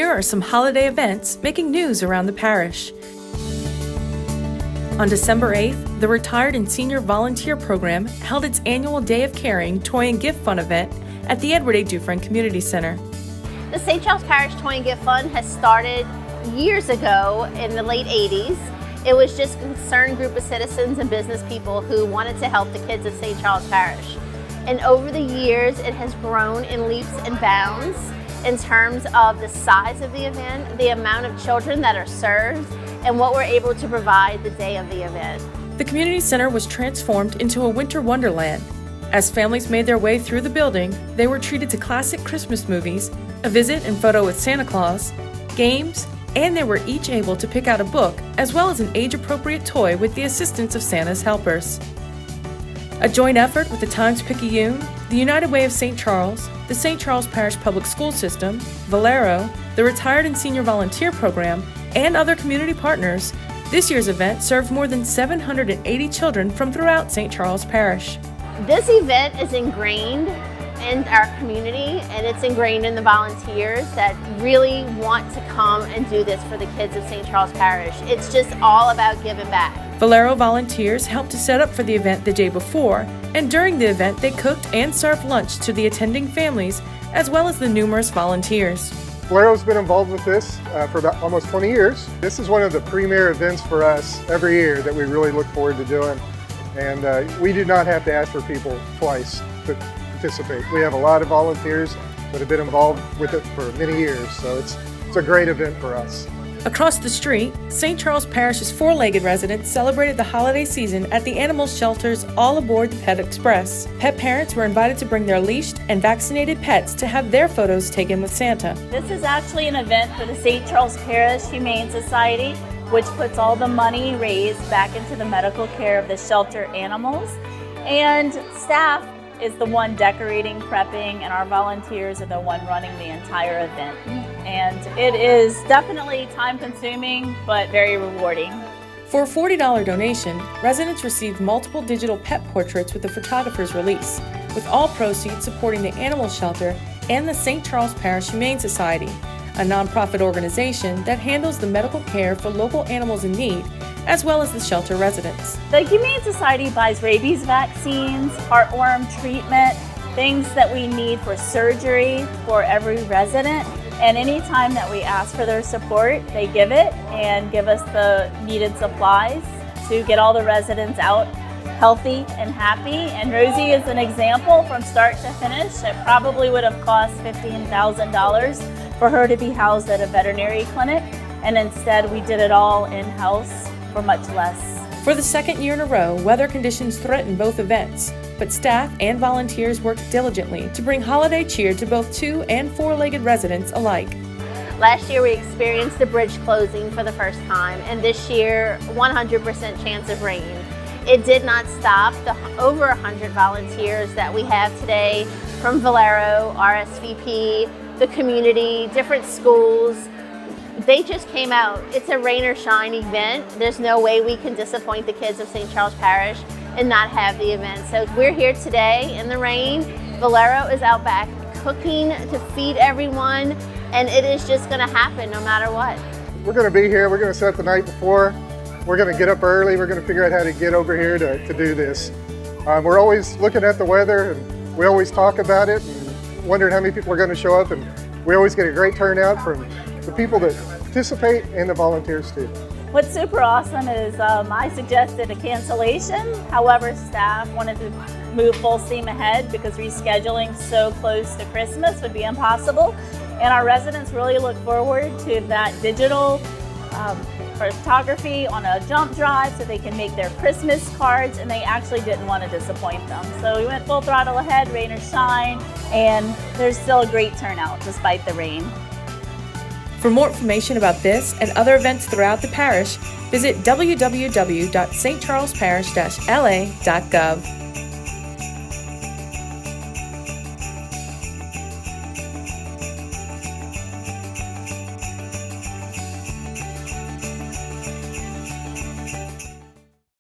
Here are some holiday events making news around the parish. On December 8th, the Retired and Senior Volunteer Program held its annual Day of Caring Toy and Gift Fund event at the Edward A. Dufresne Community Center. The St. Charles Parish Toy and Gift Fund has started years ago in the late 80s. It was just a concerned group of citizens and business people who wanted to help the kids of St. Charles Parish. And over the years, it has grown in leaps and bounds in terms of the size of the event, the amount of children that are served, and what we're able to provide the day of the event. The community center was transformed into a winter wonderland. As families made their way through the building, they were treated to classic Christmas movies, a visit and photo with Santa Claus, games, and they were each able to pick out a book as well as an age-appropriate toy with the assistance of Santa's helpers. A joint effort with the Times-Picayune, the United Way of St. Charles, the St. Charles Parish Public School System, Valero, the Retired and Senior Volunteer Program, and other community partners, this year's event served more than 780 children from throughout St. Charles Parish. This event is ingrained in our community, and it's ingrained in the volunteers that really want to come and do this for the kids of St. Charles Parish. It's just all about giving back. Valero volunteers helped to set up for the event the day before, and during the event they cooked and served lunch to the attending families as well as the numerous volunteers. Valero's been involved with this for about almost 20 years. This is one of the premier events for us every year that we really look forward to doing, and we do not have to ask for people twice to participate. We have a lot of volunteers that have been involved with it for many years, so it's a great event for us. Across the street, St. Charles Parish's four-legged residents celebrated the holiday season at the animal shelters all aboard the Pet Express. Pet parents were invited to bring their leashed and vaccinated pets to have their photos taken with Santa. This is actually an event for the St. Charles Parish Humane Society, which puts all the money raised back into the medical care of the shelter animals. And staff is the one decorating, prepping, and our volunteers are the one running the entire event. And it is definitely time-consuming, but very rewarding. For a $40 donation, residents received multiple digital pet portraits with the photographer's release, with all proceeds supporting the animal shelter and the St. Charles Parish Humane Society, a nonprofit organization that handles the medical care for local animals in need, as well as the shelter residents. The Humane Society buys rabies vaccines, heartworm treatment, things that we need for surgery for every resident. And anytime that we ask for their support, they give it and give us the needed supplies to get all the residents out healthy and happy. And Rosie is an example from start to finish. It probably would have cost $15,000 for her to be housed at a veterinary clinic. And instead we did it all in-house for much less. For the second year in a row, weather conditions threatened both events, but staff and volunteers worked diligently to bring holiday cheer to both two- and four-legged residents alike. Last year we experienced the bridge closing for the first time, and this year 100% chance of rain. It did not stop the over 100 volunteers that we have today from Valero, RSVP, the community, different schools. They just came out. It's a rain or shine event. There's no way we can disappoint the kids of St. Charles Parish and not have the event. So we're here today in the rain. Valero is out back cooking to feed everyone, and it is just gonna happen no matter what. We're gonna be here, we're gonna set the night before. We're gonna get up early, we're gonna figure out how to get over here to do this. We're always looking at the weather, and we always talk about it and wondering how many people are gonna show up, and we always get a great turnout from the people that participate and the volunteers too. What's super awesome is I suggested a cancellation. However, staff wanted to move full steam ahead because rescheduling so close to Christmas would be impossible. And our residents really look forward to that digital photography on a jump drive so they can make their Christmas cards, and they actually didn't want to disappoint them. So we went full throttle ahead, rain or shine, and there's still a great turnout despite the rain. For more information about this and other events throughout the parish, visit www.stcharlesparish-la.gov.